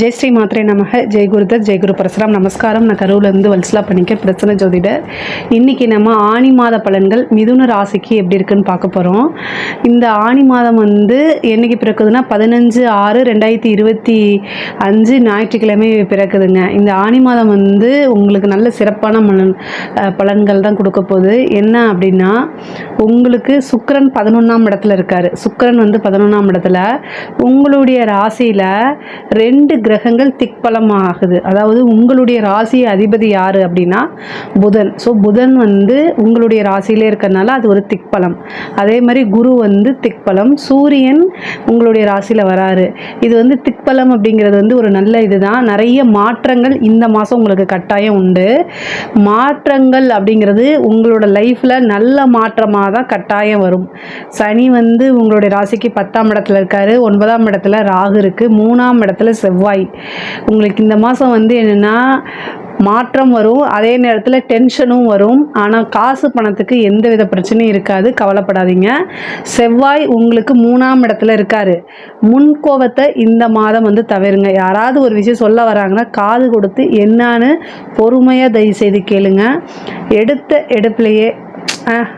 ஜெய் ஸ்ரீ மாத்ரே நமக. ஜெய் குருதத், ஜெய் குரு பரசுராம். நமஸ்காரம். நான் கரூர்லேருந்து வல்சலா பண்ணிக்க பிரச்சனை ஜோதிடர். இன்றைக்கி நம்ம ஆனி மாத பலன்கள் மிதுன ராசிக்கு எப்படி இருக்குன்னு பார்க்க போகிறோம். இந்த ஆனி மாதம் என்றைக்கு பிறக்குதுன்னா 15/6/2025 ஞாயிற்றுக்கிழமை பிறக்குதுங்க. இந்த ஆனி மாதம் உங்களுக்கு நல்ல சிறப்பான பலன்கள் தான் கொடுக்க போகுது. என்ன அப்படின்னா, உங்களுக்கு சுக்கிரன் 11ஆம் இடத்துல இருக்கார். சுக்கிரன் 11ஆம் இடத்துல உங்களுடைய ராசியில் 2 கிரகங்கள் திக்பலம் ஆகுது. அதாவது உங்களுடைய ராசி அதிபதி யார் அப்படின்னா புதன். ஸோ புதன் உங்களுடைய ராசியிலே இருக்கிறதுனால அது ஒரு திக்பலம். அதே மாதிரி குரு திக்பலம். சூரியன் உங்களுடைய ராசியில் வராரு. இது திக்பலம் அப்படிங்கிறது ஒரு நல்ல இதுதான். நிறைய மாற்றங்கள் இந்த மாதம் உங்களுக்கு கட்டாயம் உண்டு. மாற்றங்கள் அப்படிங்கிறது உங்களோட லைஃப்பில் நல்ல மாற்றமாக தான் கட்டாயம் வரும். சனி உங்களுடைய ராசிக்கு 10ஆம் இடத்துல இருக்காரு. 9ஆம் இடத்துல ராகு இருக்குது. 3ஆம் இடத்துல செவ்வாய். உங்களுக்கு இந்த மாதம் என்னென்னா மாற்றம் வரும், அதே நேரத்தில் டென்ஷனும் வரும். ஆனால் காசு பணத்துக்கு எந்த வித பிரச்சனையும் இருக்காது, கவலைப்படாதீங்க. செவ்வாய் உங்களுக்கு 3ஆம் இடத்துல இருக்கார். முன்கோபத்தை இந்த மாதம் தவிருங்க. யாராவது ஒரு விஷயம் சொல்ல வராங்கன்னா காது கொடுத்து என்னான்னு பொறுமையாக தயவு செய்து கேளுங்க. எடுத்த எடுப்பிலேயே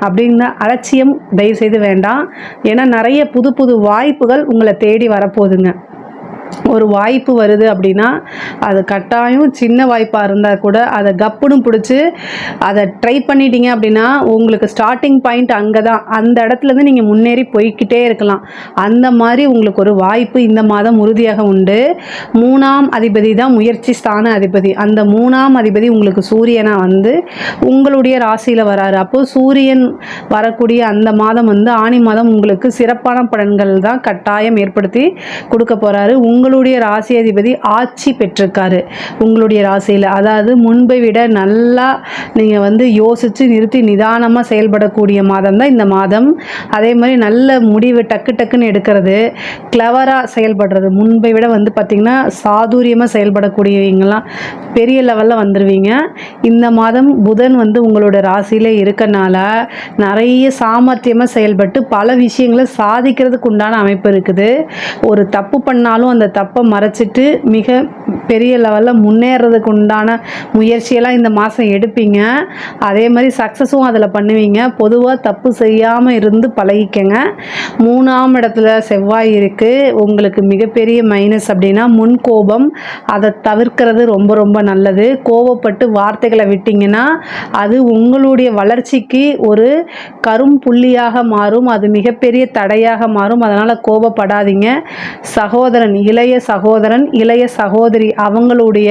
அப்படின்னா அலட்சியம் தயவு செய்து வேண்டாம். ஏன்னா நிறைய புது புது வாய்ப்புகள் உங்களை தேடி வரப்போகுதுங்க. ஒரு வாய்ப்பு வருது அப்படின்னா அது கட்டாயம் சின்ன வாய்ப்பாக இருந்தால் கூட அதை கப்புன்னு பிடிச்சி அதை ட்ரை பண்ணிட்டீங்க அப்படின்னா உங்களுக்கு ஸ்டார்டிங் பாயிண்ட் அங்கே தான். அந்த இடத்துலேருந்து நீங்கள் முன்னேறி போய்கிட்டே இருக்கலாம். அந்த மாதிரி உங்களுக்கு ஒரு வாய்ப்பு இந்த மாதம் உறுதியாக உண்டு. 3ஆம் அதிபதி தான் முயற்சி ஸ்தான அதிபதி. அந்த 3ஆம் அதிபதி உங்களுக்கு சூரியனாக உங்களுடைய ராசியில் வராரு. அப்போது சூரியன் வரக்கூடிய அந்த மாதம் ஆனி மாதம் உங்களுக்கு சிறப்பான பலன்கள் தான் கட்டாயம் ஏற்படுத்தி கொடுக்க போகிறாரு. உங்களுடைய ராசி அதிபதி ஆட்சி பெற்றிருக்காரு உங்களுடைய ராசியில். அதாவது முன்பை விட நல்லா நீங்கள் யோசித்து நிறுத்தி நிதானமாக செயல்படக்கூடிய மாதம் தான் இந்த மாதம். அதே மாதிரி நல்ல முடிவு டக்கு டக்குன்னு எடுக்கிறது, கிளவராக செயல்படுறது, முன்பை விட பார்த்திங்கன்னா சாதுரியமாக செயல்படக்கூடியவங்களாம் பெரிய லெவலில் வந்துடுவீங்க. இந்த மாதம் புதன் உங்களோட ராசியில் இருக்கனால நிறைய சாமர்த்தியமாக செயல்பட்டு பல விஷயங்களை சாதிக்கிறதுக்கு உண்டான அமைப்பு இருக்குது. ஒரு தப்பு பண்ணாலும் அந்த தப்பை மறைச்சிட்டு மிக பெரிய லெவலில் முன்னேறதுக்கு உண்டான முயற்சியெல்லாம் இந்த மாதம் எடுப்பீங்க. அதே மாதிரி சக்ஸஸும் அதில் பண்ணுவீங்க. பொதுவாக தப்பு செய்யாமல் இருந்து பழகிக்கங்க. 3ஆம் இடத்துல செவ்வாய் இருக்குது. உங்களுக்கு மிகப்பெரிய மைனஸ் அப்படின்னா முன்கோபம். அதை தவிர்க்கிறது ரொம்ப ரொம்ப நல்லது. கோபப்பட்டு வார்த்தைகளை விட்டிங்கன்னா அது உங்களுடைய வளர்ச்சிக்கு ஒரு கரும்புள்ளியாக மாறும். அது மிகப்பெரிய தடையாக மாறும். அதனால் கோபப்படாதீங்க. சகோதரன், இளைய சகோதரன், இளைய சகோதரி அவங்களுடைய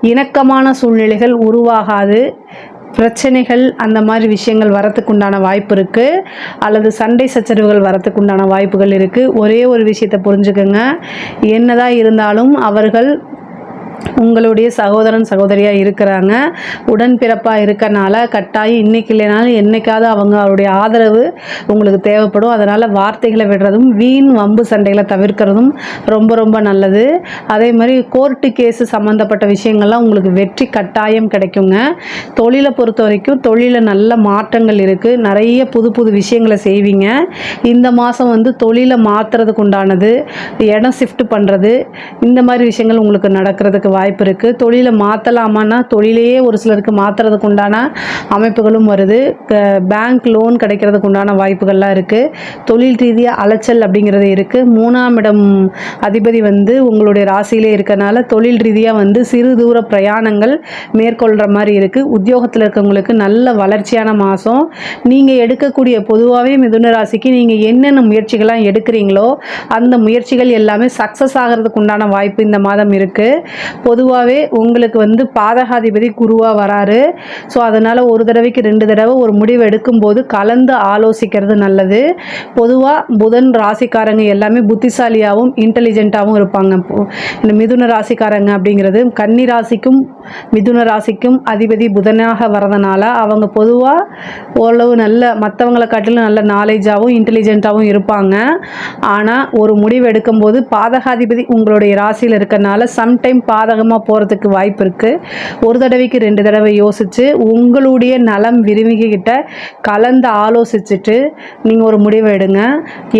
இணக்கமான சூழ்நிலைகள் உருவாகாது. பிரச்சனைகள் அந்த மாதிரி விஷயங்கள் வரத்துக்கு உண்டான வாய்ப்பு இருக்குது. அல்லது சண்டை சச்சரவுகள் வரத்துக்கு உண்டான வாய்ப்புகள் இருக்குது. ஒரே ஒரு விஷயத்தை புரிஞ்சுக்கோங்க. என்னதான் இருந்தாலும் அவர்கள் உங்களுடைய சகோதரன் சகோதரியாக இருக்கிறாங்க. உடன்பிறப்பாக இருக்கனால கட்டாயம் இன்றைக்கி இல்லைனாலும் என்றைக்காவது அவங்களுடைய ஆதரவு உங்களுக்கு தேவைப்படும். அதனால் வார்த்தைகளை விடுறதும் வீண் வம்பு சண்டைகளை தவிர்க்கிறதும் ரொம்ப ரொம்ப நல்லது. அதே மாதிரி கோர்ட்டு கேஸு சம்மந்தப்பட்ட விஷயங்கள்லாம் உங்களுக்கு வெற்றி கட்டாயம் கிடைக்குங்க. தொழிலை பொறுத்த வரைக்கும் தொழிலில் நல்ல மாற்றங்கள் இருக்குது. நிறைய புது புது விஷயங்களை செய்வீங்க. இந்த மாதம் தொழிலை மாற்றுறதுக்கு உண்டானது, இடம் ஷிஃப்ட் பண்ணுறது, இந்த மாதிரி விஷயங்கள் உங்களுக்கு நடக்கிறதுக்கு வாய்ப்பு இருக்குது. தொழிலை மாற்றலாமான்னா தொழிலையே ஒரு சிலருக்கு மாற்றுறதுக்கு உண்டான அமைப்புகளும் வருது. பேங்க் லோன் கிடைக்கிறதுக்கு உண்டான வாய்ப்புகள்லாம் இருக்குது. தொழில் ரீதியாக அலைச்சல் அப்படிங்கிறது இருக்குது. 3ஆம் இடம் அதிபதி உங்களுடைய ராசியிலே இருக்கனால தொழில் ரீதியாக சிறு தூர பிரயாணங்கள் மேற்கொள்கிற மாதிரி இருக்குது. உத்தியோகத்தில் இருக்கவங்களுக்கு நல்ல வளர்ச்சியான மாதம். நீங்கள் எடுக்கக்கூடிய பொதுவாகவே மிதுன ராசிக்கு நீங்கள் என்னென்ன முயற்சிகள்லாம் எடுக்கிறீங்களோ அந்த முயற்சிகள் எல்லாமே சக்ஸஸ் ஆகிறதுக்கு உண்டான வாய்ப்பு இந்த மாதம் இருக்குது. பொதுவாகவே உங்களுக்கு பாதகாதிபதி குருவாக வராரு. ஸோ அதனால் ஒரு தடவைக்கு 2 தடவை ஒரு முடிவு எடுக்கும்போது கலந்து ஆலோசிக்கிறது நல்லது. பொதுவாக புதன் ராசிக்காரங்க எல்லாமே புத்திசாலியாகவும் இன்டெலிஜென்ட்டாகவும் இருப்பாங்க. இந்த மிதுன ராசிக்காரங்க அப்படிங்கிறது கன்னி ராசிக்கும் மிதுன ராசிக்கும் அதிபதி புதனாக வரதுனால அவங்க பொதுவாக ஓரளவு நல்ல மற்றவங்களை காட்டிலும் நல்ல நாலேஜாகவும் இன்டெலிஜென்ட்டாகவும் இருப்பாங்க. ஆனால் ஒரு முடிவு எடுக்கும்போது பாதகாதிபதி உங்களுடைய ராசியில் இருக்கனால சம்டைம் பாதகமாக போகிறதுக்கு வாய்ப்பு இருக்குது. ஒரு தடவைக்கு 2 தடவை யோசித்து உங்களுடைய நலம் விரும்பிக்கிட்ட கலந்து ஆலோசிச்சுட்டு நீங்கள் ஒரு முடிவை எடுங்க.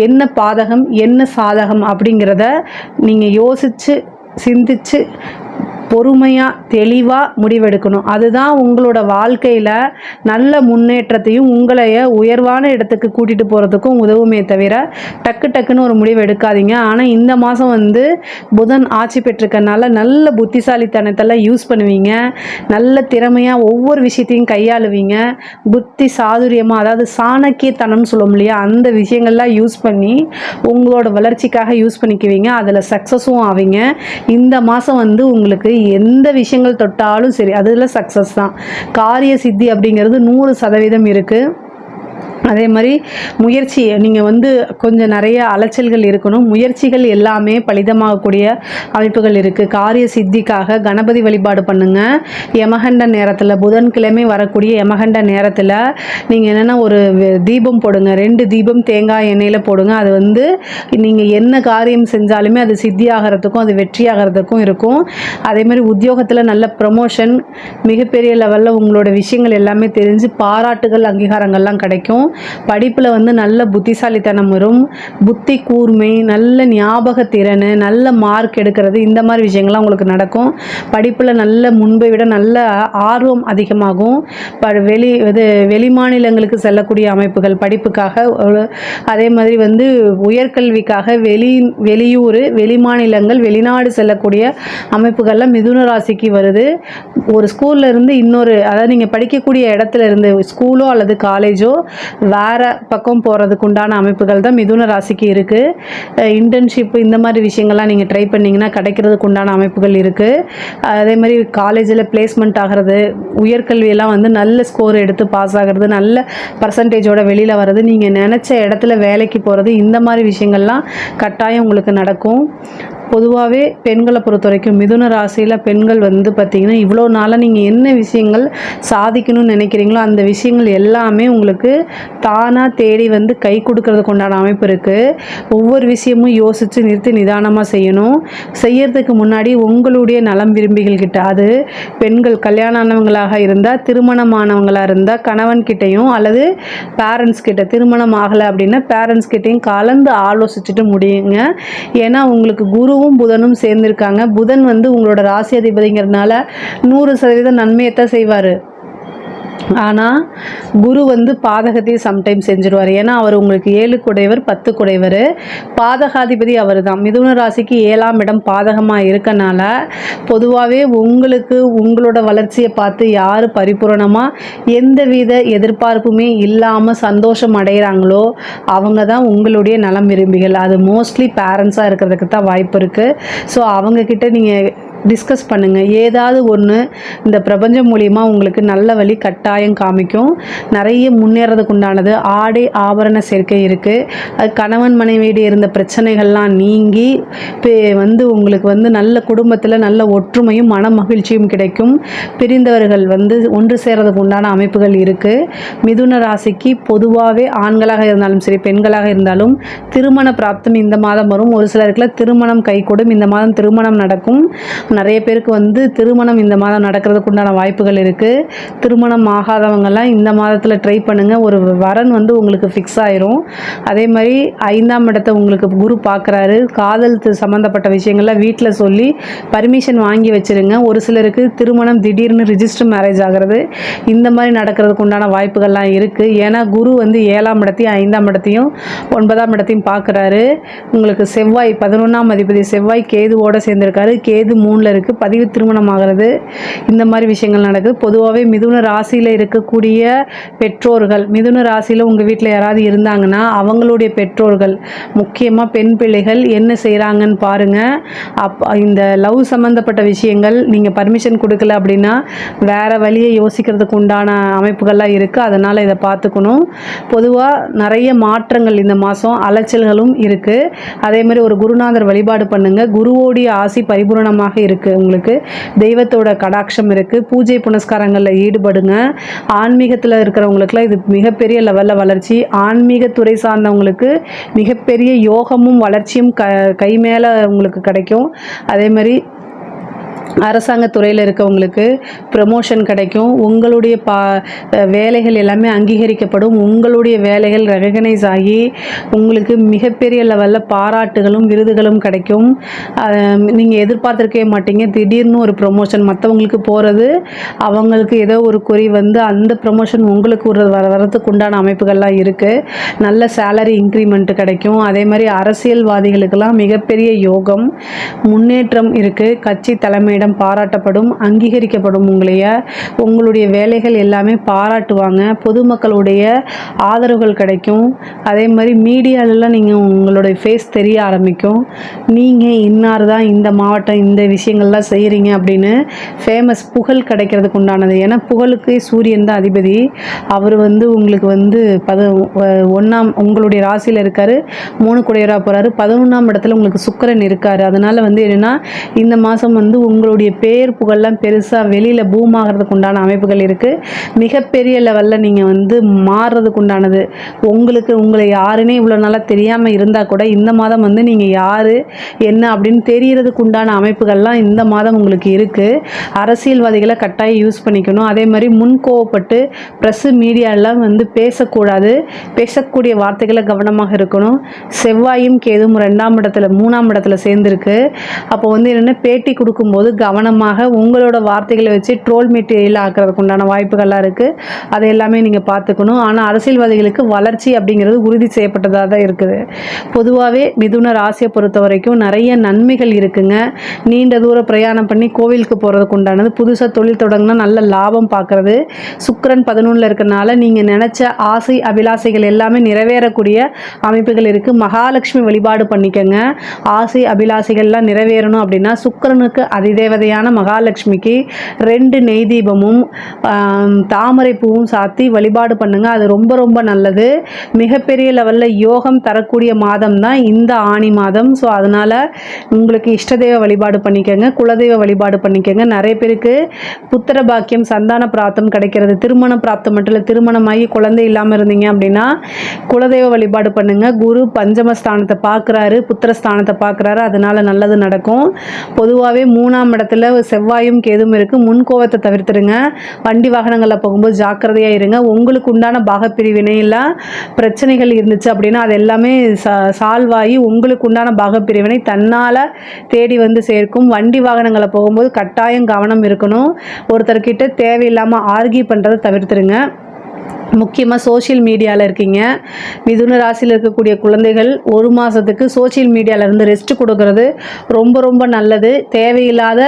என்ன பாதகம் என்ன சாதகம் அப்படிங்கிறத நீங்கள் யோசித்து சிந்திச்சு பொறுமையாக தெளிவாக முடிவெடுக்கணும். அதுதான் உங்களோட வாழ்க்கையில் நல்ல முன்னேற்றத்தையும் உங்களைய உயர்வான இடத்துக்கு கூட்டிகிட்டு போகிறதுக்கும் உதவுமே தவிர டக்குன்னு ஒரு முடிவு எடுக்காதீங்க. ஆனால் இந்த மாதம் வந்து புதன் ஆட்சி பெற்றிருக்கனால நல்ல புத்திசாலித்தனத்தெல்லாம் யூஸ் பண்ணுவீங்க. நல்ல திறமையாக ஒவ்வொரு விஷயத்தையும் கையாளுவீங்க. புத்தி சாதுரியமாக, அதாவது சாணக்கியத்தனம்னு சொல்லுவோம் இல்லையா, அந்த விஷயங்கள்லாம் யூஸ் பண்ணி உங்களோட வளர்ச்சிக்காக யூஸ் பண்ணிக்குவீங்க. அதில் சக்ஸஸும் ஆவீங்க. இந்த மாதம் வந்து உங்களுக்கு எந்த விஷயங்கள் தொட்டாலும் சரி அதில் சக்ஸஸ் தான். காரிய சித்தி அப்படிங்கிறது 100% இருக்குது. அதே மாதிரி முயற்சி நீங்கள் வந்து கொஞ்சம் நிறைய அலைச்சல்கள் இருக்கணும். முயற்சிகள் எல்லாமே பலிதமாகக்கூடிய அமைப்புகள் இருக்குது. காரிய சித்திக்காக கணபதி வழிபாடு பண்ணுங்கள். யமகண்ட நேரத்தில், புதன்கிழமை வரக்கூடிய யமகண்ட நேரத்தில் நீங்கள் என்னென்னா ஒரு தீபம் போடுங்க. 2 தீபம் தேங்காய் எண்ணெயில் போடுங்க. அது வந்து நீங்கள் என்ன காரியம் செஞ்சாலுமே அது சித்தி ஆகிறதுக்கும் அது வெற்றி ஆகிறதுக்கும் இருக்கும். அதே மாதிரி உத்தியோகத்தில் நல்ல ப்ரமோஷன், மிகப்பெரிய லெவலில் உங்களோட விஷயங்கள் எல்லாமே தெரிஞ்சு பாராட்டுகள் அங்கீகாரங்கள்லாம் கிடைக்கும். படிப்பில் வந்து நல்ல புத்திசாலித்தனம் வரும். புத்தி கூர்மை, நல்ல ஞாபக திறன், நல்ல மார்க் எடுக்கிறது, இந்த மாதிரி விஷயங்கள்லாம் உங்களுக்கு நடக்கும். படிப்பில் நல்ல முன்பை விட நல்ல ஆர்வம் அதிகமாகும். வெளி மாநிலங்களுக்கு செல்லக்கூடிய அமைப்புகள் படிப்புக்காக, அதே மாதிரி வந்து உயர்கல்விக்காக வெளியூர், வெளி மாநிலங்கள், வெளிநாடு செல்லக்கூடிய அமைப்புகள்லாம் மிதுன ராசிக்கு வருது. ஒரு ஸ்கூல்ல இருந்து இன்னொரு, அதாவது நீங்கள் படிக்கக்கூடிய இடத்துல இருந்து ஸ்கூலோ அல்லது காலேஜோ வேறு பக்கம் போகிறதுக்கு உண்டான அமைப்புகள் தான் மிதுன ராசிக்கு இருக்குது. இன்டர்ன்ஷிப் இந்த மாதிரி விஷயங்கள்லாம் நீங்கள் ட்ரை பண்ணிங்கன்னா கிடைக்கிறதுக்கு உண்டான அமைப்புகள் இருக்குது. அதே மாதிரி காலேஜில் பிளேஸ்மெண்ட் ஆகிறது, உயர்கல்வியெல்லாம் வந்து நல்ல ஸ்கோர் எடுத்து பாஸ் ஆகிறது, நல்ல பர்சன்டேஜோட வெளியில் வர்றது, நீங்கள் நினச்ச இடத்துல வேலைக்கு போகிறது, இந்த மாதிரி விஷயங்கள்லாம் கட்டாயம் உங்களுக்கு நடக்கும். பொதுவாகவே பெண்களை பொறுத்த வரைக்கும் மிதுன ராசியில் பெண்கள் வந்து பார்த்திங்கன்னா இவ்வளோ நாளாக நீங்கள் என்ன விஷயங்கள் சாதிக்கணும்னு நினைக்கிறீங்களோ அந்த விஷயங்கள் எல்லாமே உங்களுக்கு தானாக தேடி வந்து கை கொடுக்கறதுக்கு உண்டான அமைப்பு இருக்குது. ஒவ்வொரு விஷயமும் யோசித்து நிறுத்தி நிதானமாக செய்யணும். செய்யறதுக்கு முன்னாடி உங்களுடைய நலம் விரும்பிகள் கிட்ட, அது பெண்கள் கல்யாணம் ஆனவங்களாக இருந்தால், திருமணமானவங்களாக இருந்தால் கணவன்கிட்டையும் அல்லது பேரண்ட்ஸ் கிட்ட, திருமணம் ஆகலை அப்படின்னா பேரண்ட்ஸ் கிட்டையும் கலந்து ஆலோசிச்சுட்டு முடியுங்க. ஏன்னா உங்களுக்கு குருவும் புதனும் சேர்ந்திருக்காங்க. புதன் வந்து உங்களோட ராசி அதிபதிங்கிறதுனால 100% நன்மையைத்தான் செய்வார். ஆனால் குரு வந்து பாதகத்தையும் சம்டைம்ஸ் செஞ்சுருவார். ஏன்னா அவர் உங்களுக்கு 7 குடைவர் 10 குடைவர், பாதகாதிபதி அவர் தான். மிதுன ராசிக்கு 7ஆம் இடம் பாதகமாக இருக்கனால பொதுவாகவே உங்களுக்கு உங்களோட வளர்ச்சியை பார்த்து யார் பரிபூரணமாக எந்தவித எதிர்பார்ப்புமே இல்லாமல் சந்தோஷம் அடைகிறாங்களோ அவங்க தான் உங்களுடைய நலம் விரும்பிகள். அது மோஸ்ட்லி பேரண்ட்ஸாக இருக்கிறதுக்கு தான் வாய்ப்பு இருக்குது. ஸோ அவங்கக்கிட்ட நீங்கள் டிஸ்கஸ் பண்ணுங்கள். ஏதாவது ஒன்று இந்த பிரபஞ்சம் மூலிமா உங்களுக்கு நல்ல வழி கட்டாயம் காமிக்கும். நிறைய முன்னேறதுக்கு உண்டானது. ஆடை ஆபரண சேர்க்கை இருக்குது. அது கணவன் மனைவியிட இருந்த பிரச்சனைகள்லாம் நீங்கி வந்து உங்களுக்கு வந்து நல்ல குடும்பத்தில் நல்ல ஒற்றுமையும் மன மகிழ்ச்சியும் கிடைக்கும். பிரிந்தவர்கள் வந்து ஒன்று சேர்றதுக்கு உண்டான அமைப்புகள் இருக்குது. மிதுன ராசிக்கு பொதுவாகவே ஆண்களாக இருந்தாலும் சரி பெண்களாக இருந்தாலும் திருமண பிராப்தம் இந்த மாதம் வரும். ஒரு சிலருக்குலாம் திருமணம் கைகூடும். இந்த மாதம் திருமணம் நடக்கும். நிறைய பேருக்கு வந்து திருமணம் இந்த மாதம் நடக்கிறதுக்கு உண்டான வாய்ப்புகள் இருக்குது. திருமணம் ஆகாதவங்கெல்லாம் இந்த மாதத்தில் ட்ரை பண்ணுங்கள். ஒரு வரன் வந்து உங்களுக்கு ஃபிக்ஸ் ஆயிரும். அதே மாதிரி 5ஆம் இடத்தை உங்களுக்கு குரு பார்க்குறாரு. காதல் சம்மந்தப்பட்ட விஷயங்கள்லாம் வீட்டில் சொல்லி பர்மிஷன் வாங்கி வச்சுருங்க. ஒரு சிலருக்கு திருமணம் திடீர்னு ரிஜிஸ்டர் மேரேஜ் ஆகிறது, இந்த மாதிரி நடக்கிறதுக்கு உண்டான வாய்ப்புகள்லாம் இருக்குது. ஏன்னா குரு வந்து 7ஆம் இடத்தையும் 5ஆம் இடத்தையும் 9ஆம் இடத்தையும் பார்க்குறாரு. உங்களுக்கு செவ்வாய் 11ஆம் அதிபதி செவ்வாய் கேதுவோடு சேர்ந்திருக்காரு. கேது 3 இருக்குது. பதிவு திருமணம் ஆகிறது, இந்த மாதிரி விஷயங்கள் நடக்குது. பொதுவாகவே மிதுன ராசியில் இருக்கக்கூடிய பெற்றோர்கள், மிதுன ராசியில் உங்கள் வீட்டில் யாராவது இருந்தாங்கன்னா அவங்களுடைய பெற்றோர்கள், முக்கியமாக பெண் பிள்ளைகள் என்ன செய்கிறாங்கன்னு பாருங்கள். இந்த லவ் சம்மந்தப்பட்ட விஷயங்கள் நீங்கள் பர்மிஷன் கொடுக்கல அப்படின்னா வேறு வழியை யோசிக்கிறதுக்கு உண்டான அமைப்புகள்லாம் இருக்குது. அதனால் இதை பார்த்துக்கணும். பொதுவாக நிறைய மாற்றங்கள் இந்த மாதம், அலைச்சல்களும் இருக்குது. அதே மாதிரி ஒரு குருநாதர் வழிபாடு பண்ணுங்கள். குருவோடைய ஆசி பரிபூரணமாக இருக்குது. உங்களுக்கு தெய்வத்தோட கடாட்சம் இருக்குது. பூஜை புனஸ்காரங்களில் ஈடுபடுங்க. ஆன்மீகத்தில் இருக்கிறவங்களுக்குலாம் இது மிகப்பெரிய லெவலில் வளர்ச்சி. ஆன்மீகத்துறை சார்ந்தவங்களுக்கு மிகப்பெரிய யோகமும் வளர்ச்சியும் கை மேலே உங்களுக்கு கிடைக்கும். அதே மாதிரி அரசாங்க துறையில் இருக்கவங்களுக்கு ப்ரமோஷன் கிடைக்கும். உங்களுடைய வேலைகள் எல்லாமே அங்கீகரிக்கப்படும். உங்களுடைய வேலைகள் ரெகக்னைஸ் ஆகி உங்களுக்கு மிகப்பெரிய லெவலில் பாராட்டுகளும் விருதுகளும் கிடைக்கும். நீங்கள் எதிர்பார்த்துருக்கவே மாட்டீங்க. திடீர்னு ஒரு ப்ரமோஷன் மற்றவங்களுக்கு போகிறது, அவங்களுக்கு ஏதோ ஒரு குறி வந்து அந்த ப்ரமோஷன் உங்களுக்கு வரதுக்கு உண்டான அமைப்புகள்லாம் இருக்குது. நல்ல சேலரி இன்க்ரிமெண்ட் கிடைக்கும். அதே மாதிரி அரசியல்வாதிகளுக்கெல்லாம் மிகப்பெரிய யோகம், முன்னேற்றம் இருக்குது. கட்சி தலைமையிடம் பாராட்டப்படும், அங்கீகரிக்கப்படும். உங்களுடைய வேலைகள் எல்லாமே பாராட்டுவாங்க. பொதுமக்களுடைய ஆதரவுகள் கிடைக்கும். அதே மாதிரி மீடியாலெலாம் நீங்கள் உங்களுடைய ஃபேஸ் தெரிய ஆரம்பிக்கும். நீங்கள் இன்னார் தான் இந்த மாவட்டம் இந்த விஷயங்கள்லாம் செய்கிறீங்க அப்படின்னு ஃபேமஸ் புகழ் கிடைக்கிறதுக்கு உண்டானது. ஏன்னா புகழுக்கு சூரியன் தான் அதிபதி. அவர் வந்து உங்களுக்கு வந்து உங்களுடைய ராசியில் இருக்கார், 3 குடையராக போகிறாரு. 11ஆம் இடத்துல உங்களுக்கு சுக்கிரன் இருக்கார். அதனால் வந்து என்னென்னா இந்த மாதம் வந்து உங்களுடைய பேர் புகழ்லாம் பெருசாக வெளியில் பூம் ஆகிறதுக்கு உண்டான அமைப்புகள் இருக்குது. மிகப்பெரிய லெவலில் நீங்கள் வந்து மாறுறதுக்கு உண்டானது. உங்களை யாருன்னே இவ்வளோ நாளாக தெரியாமல் இருந்தால் கூட இந்த மாதம் வந்து நீங்கள் யார் என்ன அப்படின்னு தெரியறதுக்கு உண்டான அமைப்புகள்லாம் இந்த மாதம் உங்களுக்கு இருக்குது. அரசியல்வாதிகளை கட்டாயம் யூஸ் பண்ணிக்கணும். அதே மாதிரி முன்கோவப்பட்டு ப்ரெஸ்ஸு மீடியாலாம் வந்து பேசக்கூடாது. பேசக்கூடிய வார்த்தைகளை கவனமாக இருக்கணும். செவ்வாயும் கேதும் 2ஆம் இடத்துல 3ஆம் இடத்துல சேர்ந்துருக்கு. அப்போ வந்து என்னென்ன பேட்டி கொடுக்கும்போது கவனமாக உங்களோட வார்த்தைகளை வச்சு ட்ரோல் மெட்டீரியல் ஆக்கிறதுக்கு உண்டான வாய்ப்புகள்லாம் இருக்குது. அதை எல்லாமே நீங்கள் பார்த்துக்கணும். ஆனால் அரசியல்வாதிகளுக்கு வளர்ச்சி அப்படிங்கிறது உறுதி செய்யப்பட்டதாக தான் இருக்குது. பொதுவாகவே மிதுன ராசியை பொறுத்த வரைக்கும் நிறைய நன்மைகள் இருக்குங்க. நீண்ட தூர பிரயாணம் பண்ணி கோவிலுக்கு போகிறதுக்கு உண்டானது, புதுசாக தொழில் தொடங்கினா நல்ல லாபம் பார்க்குறது, சுக்கிரன் 11ல் இருக்கிறனால நீங்கள் நினச்ச ஆசை அபிலாசைகள் எல்லாமே நிறைவேறக்கூடிய அமைப்புகள் இருக்குது. மகாலட்சுமி வழிபாடு பண்ணிக்கங்க. ஆசை அபிலாசைகள்லாம் நிறைவேறணும் அப்படின்னா சுக்கிரனுக்கு அதிதேவதையான மகாலட்சுமிக்கு 2 நெய் தீபமும் தாமரை பூவும் சாத்தி வழிபாடு பண்ணுங்க. அது ரொம்ப ரொம்ப நல்லது. மிகப்பெரிய லெவலில் யோகம் தரக்கூடிய மாதம் தான் இந்த ஆணி மாதம். ஸோ அதனால் உங்களுக்கு இஷ்டதெய்வ வழிபாடு பண்ணிக்கோங்க, குலதெய்வ வழிபாடு பண்ணிக்கோங்க. நிறைய பேருக்கு புத்திர பாக்கியம் சந்தான பிராப்தம் கிடைக்கிறது. திருமண பிராப்தம் மட்டும் இல்லை, திருமணமாகி குழந்தை இல்லாமல் இருந்தீங்க அப்படின்னா குலதெய்வ வழிபாடு பண்ணுங்க. குரு பஞ்சமஸ்தானத்தை பார்க்குறாரு, புத்திரஸ்தானத்தை பார்க்குறாரு. அதனால நல்லது நடக்கும். பொதுவாகவே 3ஆம் இடத்துல செவ்வாயும் கேதும் இருக்குது. முன்கோவத்தை தவிர்த்துருங்க. வண்டி வாகனங்களில் போகும்போது ஜாக்கிரதையாக இருங்க. உங்களுக்கு உண்டான பாகப்பிரிவினையெல்லாம் பிரச்சனைகள் இருந்துச்சு அப்படின்னா அது எல்லாமே சால்வ் ஆகி உங்களுக்கு உண்டான பாகப்பிரிவினை தன்னால் தேடி வந்து சேர்க்கும். வண்டி வாகனங்களை போகும்போது கட்டாயம் கவனம் இருக்கணும். ஒருத்தர்கிட்ட தேவையில்லாமல் ஆர்கியூ பண்ணுறதை தவிர்த்துருங்க. முக்கியமாக சோஷியல் மீடியாவில் இருக்கீங்க, மிதுன ராசியில் இருக்கக்கூடிய குழந்தைகள் 1 மாதத்துக்கு சோஷியல் மீடியாவிலேருந்து ரெஸ்ட் கொடுக்கறது ரொம்ப ரொம்ப நல்லது. தேவையில்லாத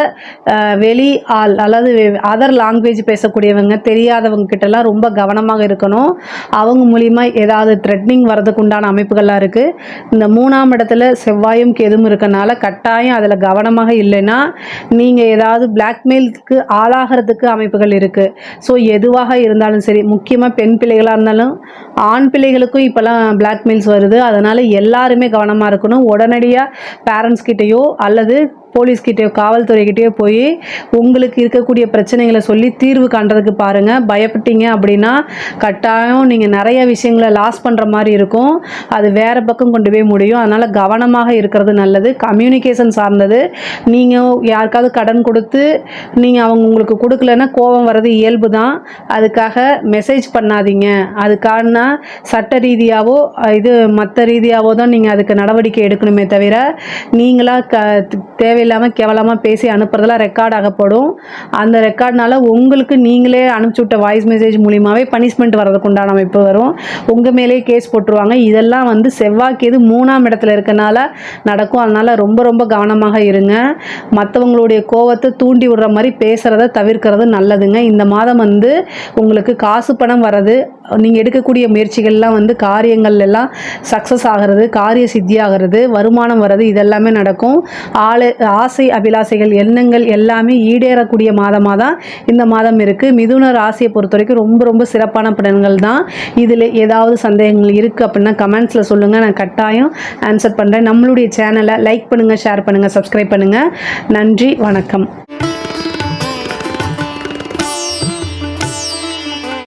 வெளி ஆள் அதாவது அதர் லாங்குவேஜ் பேசக்கூடியவங்க தெரியாதவங்க கிட்டலாம் ரொம்ப கவனமாக இருக்கணும். அவங்க மூலிமா ஏதாவது த்ரெட்னிங் வரதுக்கு உண்டான அமைப்புகள்லாம் இருக்குது. இந்த 3ஆம் இடத்துல செவ்வாயும் கேதும் இருக்கனால கட்டாயம் அதில் கவனமாக இல்லைன்னா நீங்கள் ஏதாவது பிளாக்மெயிலுக்கு ஆளாகிறதுக்கு அமைப்புகள் இருக்குது. ஸோ எதுவாக இருந்தாலும் சரி, முக்கியமாக பெண் பிள்ளைகளாக இருந்தாலும் ஆண் பிள்ளைகளுக்கும் இப்போலாம் பிளாக்மெயில்ஸ் வருது. அதனால் எல்லாருமே கவனமாக இருக்கணும். உடனடியாக பேரண்ட்ஸ் கிட்டேயோ அல்லது போலீஸ்கிட்டயோ காவல்துறைக்கிட்டேயோ போய் உங்களுக்கு இருக்கக்கூடிய பிரச்சனைகளை சொல்லி தீர்வு காண்றதுக்கு பாருங்கள். பயப்பட்டீங்க அப்படின்னா கட்டாயம் நீங்கள் நிறைய விஷயங்களை லாஸ் பண்ணுற மாதிரி இருக்கும். அது வேறு பக்கம் கொண்டு போய் முடியும். அதனால் கவனமாக இருக்கிறது நல்லது. கம்யூனிகேஷன் சார்ந்தது. நீங்கள் யாருக்காவது கடன் கொடுத்து நீங்கள் அவங்க உங்களுக்கு கொடுக்கலன்னா கோபம் வர்றது இயல்பு தான். அதுக்காக மெசேஜ் பண்ணாதீங்க. அதுக்கான சட்ட ரீதியாகவோ இது மற்ற ரீதியாகவோ தான் நீங்கள் அதுக்கு நடவடிக்கை எடுக்கணுமே தவிர நீங்களாக தேவையில்லாமல் கேவலமாக பேசி அனுப்புறதெல்லாம் ரெக்கார்ட் ஆகப்படும். அந்த ரெக்கார்ட்னால உங்களுக்கு நீங்களே அனுப்பிச்சி விட்ட வாய்ஸ் மெசேஜ் மூலியமாகவே பனிஷ்மெண்ட் வர்றதுக்கு உண்டான அமைப்பு வரும். உங்கள் மேலே கேஸ் போட்டுருவாங்க. இதெல்லாம் வந்து செவ்வாய்க்கு 3ஆம் இடத்துல இருக்கனால நடக்கும். அதனால் ரொம்ப ரொம்ப கவனமாக இருங்க. மற்றவங்களுடைய கோவத்தை தூண்டி விடுற மாதிரி பேசுகிறத தவிர்க்கிறது நல்லதுங்க. இந்த மாதம் வந்து உங்களுக்கு காசு பணம் வர்றது, நீங்கள் எடுக்கக்கூடிய முயற்சிகள்லாம் வந்து காரியங்கள் எல்லாம் சக்ஸஸ் ஆகிறது, காரிய சித்தி ஆகிறது, வருமானம் வர்றது, இதெல்லாமே நடக்கும். ஆசை அபிலாசைகள் எண்ணங்கள் எல்லாமே ஈடேறக்கூடிய மாதமாக தான் இந்த மாதம் இருக்குது. மிதுன ராசியை பொறுத்த வரைக்கும் ரொம்ப ரொம்ப சிறப்பான பலன்கள் தான். இதில் ஏதாவது சந்தேகங்கள் இருக்குது அப்படின்னா கமெண்ட்ஸில் சொல்லுங்கள், நான் கட்டாயம் ஆன்சர் பண்ணுறேன். நம்மளுடைய சேனலை லைக் பண்ணுங்கள், ஷேர் பண்ணுங்கள், சப்ஸ்கிரைப் பண்ணுங்கள். நன்றி, வணக்கம்.